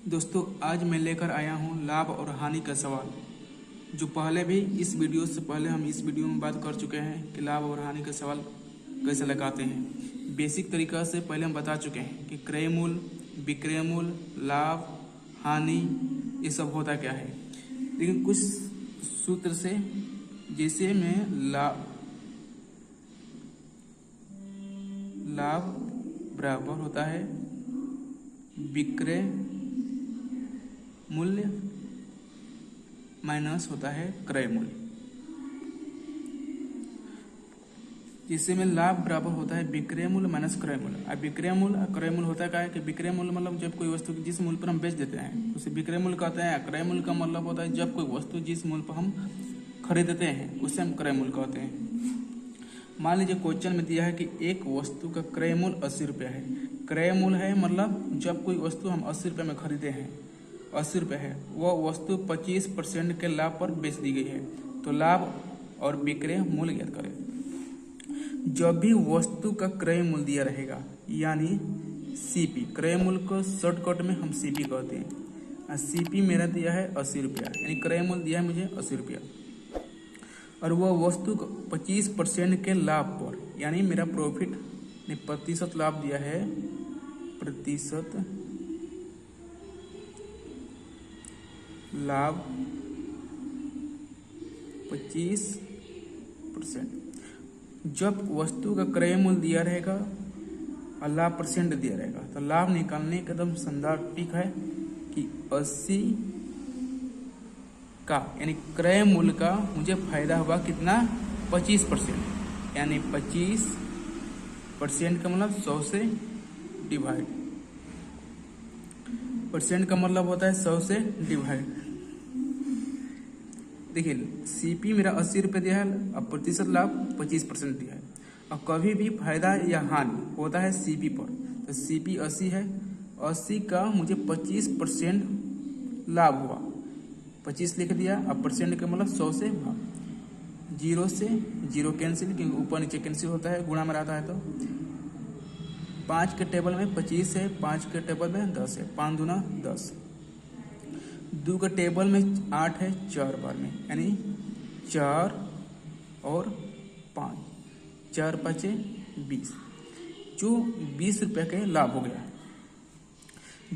दोस्तों, आज मैं लेकर आया हूं लाभ और हानि का सवाल। जो पहले भी इस वीडियो से पहले हम इस वीडियो में बात कर चुके हैं कि लाभ और हानि का सवाल कैसे लगाते हैं। बेसिक तरीका से पहले हम बता चुके हैं कि क्रय मूल्य, विक्रय मूल्य, लाभ, हानि ये सब होता क्या है। लेकिन कुछ सूत्र से, जैसे में लाभ बराबर होता है विक्रय मूल्य माइनस होता है क्रय मूल्य। जिससे में लाभ बराबर होता है विक्रय मूल्य माइनस क्रय मूल्य। अब विक्रय मूल्य और क्रय मूल्य होता है कि विक्रय मूल्य मतलब जब कोई वस्तु जिस मूल्य पर हम बेच देते हैं उसे विक्रय मूल्य कहते हैं। क्रय मूल्य का मतलब होता है जब कोई वस्तु जिस मूल्य पर हम खरीदते हैं उसे हम क्रय मूल्य कहते हैं। मान लीजिए क्वेश्चन में दिया है कि एक वस्तु का क्रय मूल्य 80 रुपया है। क्रय मूल्य है मतलब जब कोई वस्तु हम 80 रुपये में खरीदे हैं, 80 रुपये है, वह वस्तु 25% के लाभ पर बेच दी गई है। तो लाभ और विक्रय मूल्य ज्ञात करें। जब भी वस्तु का क्रय मूल्य दिया रहेगा यानी सीपी, क्रय मूल्य को शॉर्टकट में हम सीपी कहते हैं। सीपी मेरा दिया है 80 रुपया, यानी क्रय मूल्य दिया है मुझे 80 रुपया, और वह वस्तु को 25% के लाभ पर, यानी मेरा प्रॉफिट ने प्रतिशत लाभ दिया है, प्रतिशत लाभ 25%। जब वस्तु का क्रय मूल्य दिया रहेगा और लाभ परसेंट दिया रहेगा तो लाभ निकालने का एकदम शानदार ट्रिक है कि 80 का यानी क्रय मूल्य का मुझे फायदा हुआ कितना, 25%, यानी 25% का मतलब 100 से डिवाइड, परसेंट का मतलब होता है 100 से डिवाइड। देखिए सीपी मेरा 80 रुपये दिया है और प्रतिशत लाभ 25% दिया है। और कभी भी फायदा या हानि होता है सीपी पर, तो सीपी 80 है, 80 का मुझे 25% लाभ हुआ, 25 लिख दिया। अब परसेंट का मतलब 100 से भाग, 0 से 0 कैंसिल, क्योंकि ऊपर नीचे कैंसिल होता है, गुणा में रहता है। तो 5 के टेबल में 25 है, 5 के टेबल में 10 है, 5 दूना 10। 2 के टेबल में 8 है, 4 बार में, यानी 4 और 5, 4 5 20, जो 20 रुपये के लाभ हो गया।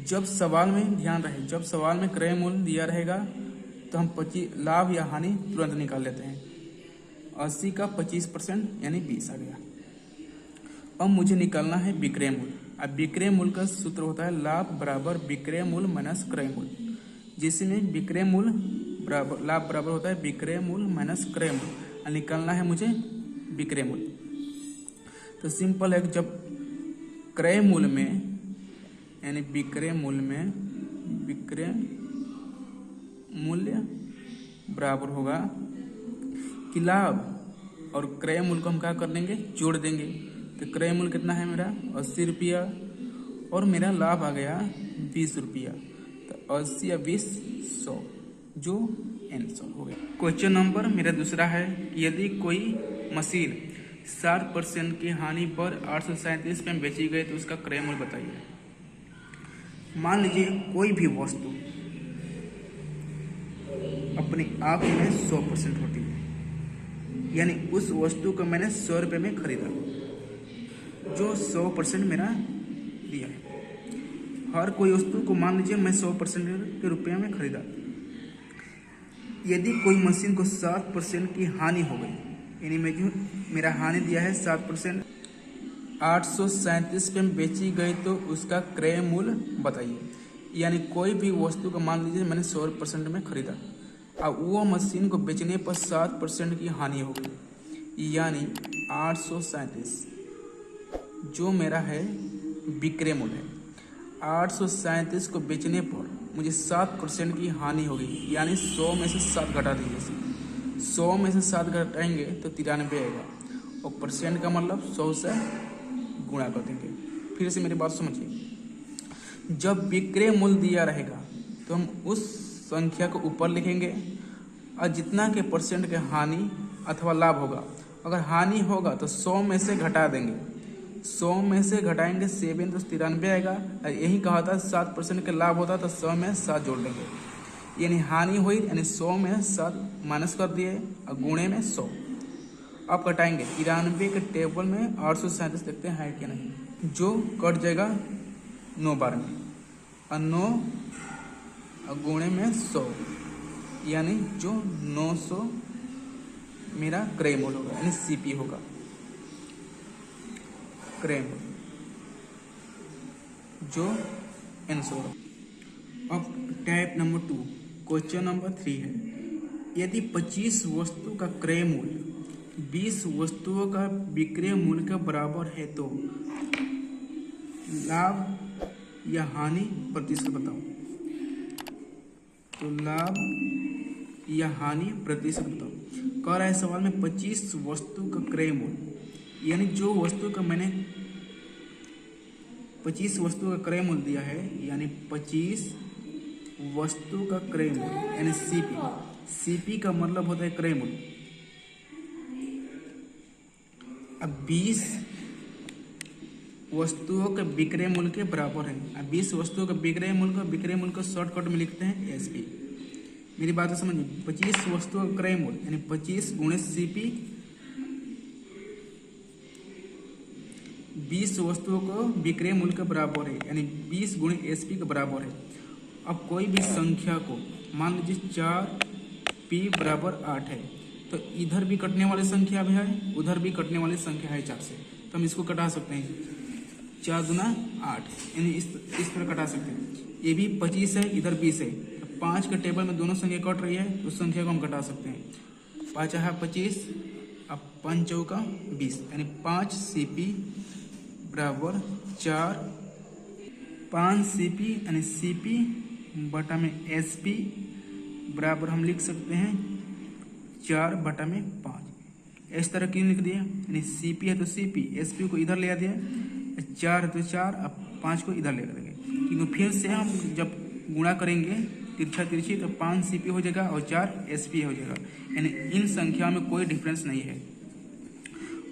जब सवाल में ध्यान रहे, जब सवाल में क्रय मूल्य दिया रहेगा तो हम 25 लाभ या हानि तुरंत निकाल लेते हैं। 80 का 25% यानी 20 आ गया। अब मुझे निकालना है विक्रय मूल्य। अब विक्रय मूल्य का सूत्र होता है लाभ बराबर विक्रय मूल्य माइनस क्रय मूल्य, जिसमें विक्रय मूल्य बराबर लाभ बराबर होता है विक्रय मूल्य माइनस क्रय मूल्य। निकालना है मुझे विक्रय मूल्य। तो सिंपल है, जब क्रय मूल्य में यानी विक्रय मूल्य में विक्रय मूल्य बराबर होगा कि लाभ और क्रय मूल्य को हम क्या कर देंगे, जोड़ देंगे। तो क्रय मूल्य कितना है मेरा 80 रुपया और मेरा लाभ आ गया 20 रुपया। तो 80 या 20 100, जो आंसर हो गया। क्वेश्चन नंबर मेरा दूसरा है कि यदि कोई मशीन 60% की हानि पर 837 में बेची गई तो उसका क्रय मूल्य बताइए। मान लीजिए कोई भी वस्तु अपने आप में 100% होती है, यानी उस वस्तु को मैंने 100 रुपये में खरीदा, जो 100% मेरा दिया है। हर कोई वस्तु को मान लीजिए मैं 100% के रुपये में खरीदा। यदि कोई मशीन को 7% की हानि हो गई, यानी मैं जो मेरा हानि दिया है 7%, 837 पे बेची गई तो उसका क्रय मूल्य बताइए। यानी कोई भी वस्तु को मान लीजिए मैंने 100% में खरीदा, अब वो मशीन को बेचने पर 7% की हानि हो गई, यानी 837 जो मेरा है विक्रय मूल्य है। 837 को बेचने पर मुझे 7% की हानि हो गई, यानी 100 में से 7 घटा दीजिए। 100 में से 7 घटाएंगे तो 93 आएगा, और परसेंट का मतलब 100 से गुणा कर देंगे। फिर से मेरी बात समझिए, जब विक्रय मूल्य दिया रहेगा तो हम उस संख्या को ऊपर लिखेंगे और जितना के परसेंट के हानि अथवा लाभ होगा, अगर हानि होगा तो 100 में से घटा देंगे। 100 में से घटाएंगे 7 तो 93 आएगा। यही कहा था 7% का लाभ होता तो 100 में 7 जोड़ लेंगे, यानी हानि हुई, यानी 100 में 7 माइनस कर दिए और गुणे में 100। अब घटाएंगे 93 के टेबल में 837 देखते हैं कि नहीं, जो कट जाएगा 9 बार में और 9 और गुणे में 100, यानी जो 900 मेरा क्रय मूल्य होगा, यानी सीपी होगा, क्रय मूल्य जो आंसर होगा। अब टाइप नंबर 2, क्वेश्चन नंबर 3 है, यदि 25 वस्तु का क्रय मूल्य 20 वस्तुओं का विक्रय मूल्य के बराबर है तो लाभ या हानि प्रतिशत बताओ। तो लाभ या हानि प्रतिशत बताओ। कह रहा है सवाल में 25 वस्तु का क्रय मूल्य, यानी जो वस्तु का मैंने 25 वस्तु का क्रय मूल्य दिया है, यानी 25 वस्तु का क्रय मूल्य यानी सीपी। सीपी का मतलब होता है क्रय मूल्य। अब 20 वस्तुओं के विक्रय मूल्य के बराबर है। अब 20 वस्तुओं का विक्रय मूल्य को शॉर्टकट में लिखते हैं एसपी। मेरी बात को समझिए, 25 वस्तुओं का क्रय मूल्य यानी 25 गुणे सीपी, 20 वस्तुओं को विक्रय मूल्य के बराबर है, यानी 20 गुणे एसपी के बराबर है। अब कोई भी संख्या को मान लीजिए 4p बराबर 8 है, तो इधर भी कटने वाली संख्या भी है, उधर भी कटने वाली संख्या है 4 से, तो हम इसको कटा सकते हैं 4 दूना 8, यानी इस तरह कटा सकते हैं। ये भी 25 है, इधर 20 है, 5 के टेबल में दोनों संख्या कट रही है, तो उस संख्या को हम कटा सकते हैं। 5 है 25, अब 5 चौका 20, यानी 5 सीपी बराबर 4, 5 सीपी यानी सीपी बटा में एसपी बराबर हम लिख सकते हैं 4 बटा में 5। इस तरह क्यों लिख दिया, यानी सीपी है तो सीपी, एसपी को इधर ले आ दिया, 4 है तो 4, अब 5 को इधर ले देंगे, क्योंकि फिर से हम जब गुणा करेंगे तिरछा तिरछी तो 5 सीपी हो जाएगा और 4 एसपी हो जाएगा, यानी इन संख्या में कोई डिफरेंस नहीं है।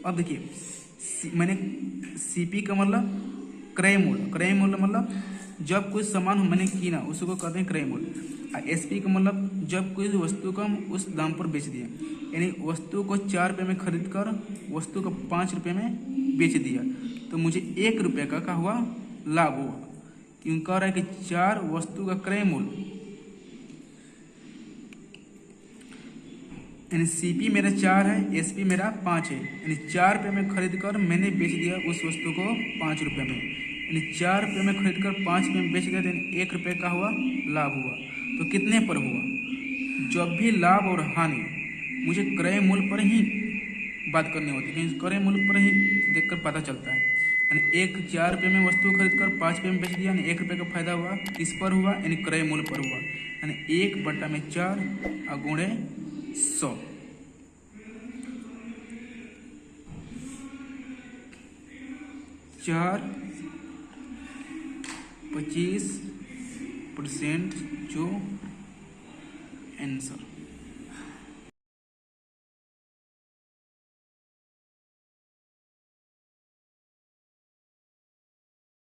अब देखिए मैंने सीपी का मतलब क्रय मूल्य, क्रय मूल्य मतलब जब कोई सामान मैंने कीना उसको कहते हैं क्रय मूल्य। और एसपी का मतलब जब कोई वस्तु को हम उस दाम पर बेच दिए, यानी वस्तु को 4 रुपये में खरीद कर वस्तु को 5 रुपये में बेच दिया, तो मुझे 1 रुपये का हुआ लाभ हुआ, क्यों कह रहा है कि 4 वस्तु का क्रय मूल्य यानी सीपी मेरा 4 है, एसपी मेरा 5 है, यानी 4 रुपये में खरीद कर मैंने बेच दिया उस वस्तु को 5 रुपये में, यानी 4 रुपये में खरीद कर 5 रुपये में बेच दिया, तो 1 रुपये का हुआ लाभ हुआ। तो कितने पर हुआ, जब भी लाभ और हानि मुझे क्रय मूल्य पर ही बात करनी होती है, क्योंकि क्रय मूल्य पर ही देखकर पता चलता है। यानी 4 रुपये में वस्तु खरीद कर 5 रुपये में बेच दिया, यानी 1 रुपये का फायदा हुआ, किस पर हुआ, यानी क्रय मूल्य पर हुआ, यानी 1 बटा में 4 गुणे 100। चार 25% जो आंसर